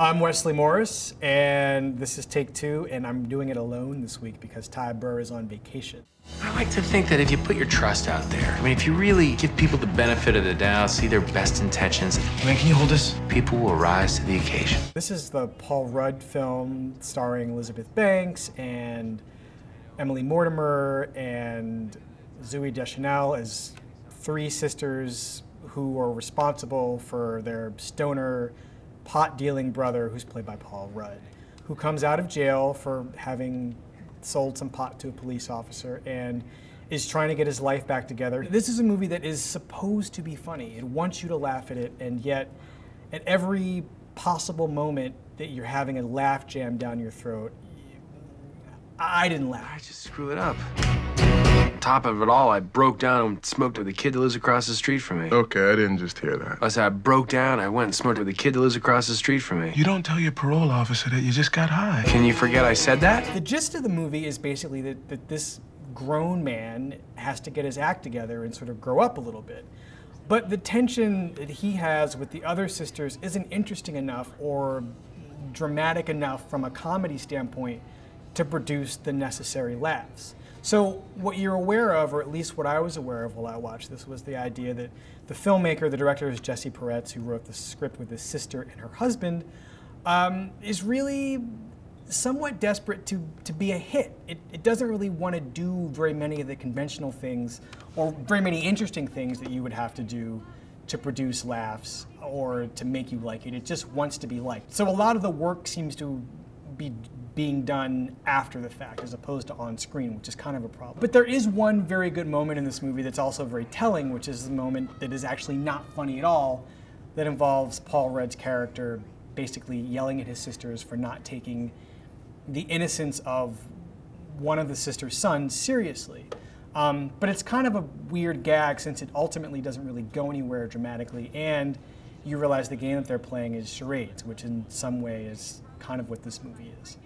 I'm Wesley Morris, and this is take two, and I'm doing it alone this week because Ty Burr is on vacation. I like to think that if you put your trust out there, if you really give people the benefit of the doubt, see their best intentions, can you hold this? People will rise to the occasion. This is the Paul Rudd film starring Elizabeth Banks and Emily Mortimer and Zooey Deschanel as three sisters who are responsible for their stoner pot-dealing brother, who's played by Paul Rudd, who comes out of jail for having sold some pot to a police officer and is trying to get his life back together. This is a movie that is supposed to be funny. It wants you to laugh at it, and yet at every possible moment that you're having a laugh jammed down your throat, I didn't laugh. I just screw it up. On top of it all, I broke down and smoked with the kid that lives across the street from me. Okay, I didn't just hear that. I said I broke down, I went and smoked with the kid that lives across the street from me. You don't tell your parole officer that you just got high. Can you forget I said that? The gist of the movie is basically that this grown man has to get his act together and sort of grow up a little bit. But the tension that he has with the other sisters isn't interesting enough or dramatic enough from a comedy standpoint to produce the necessary laughs. So what you're aware of, or at least what I was aware of while I watched this, was the idea that the filmmaker, the director is Jesse Peretz, who wrote the script with his sister and her husband, is really somewhat desperate to be a hit. It doesn't really want to do very many of the conventional things or very many interesting things that you would have to do to produce laughs or to make you like it. It just wants to be liked. So a lot of the work seems to be being done after the fact as opposed to on screen, which is kind of a problem. But there is one very good moment in this movie that's also very telling, which is the moment that is actually not funny at all, that involves Paul Rudd's character basically yelling at his sisters for not taking the innocence of one of the sisters' sons seriously. But it's kind of a weird gag since it ultimately doesn't really go anywhere dramatically, and you realize the game that they're playing is charades, which in some way is kind of what this movie is.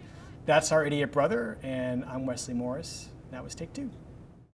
That's Our Idiot Brother, and I'm Wesley Morris. That was take two.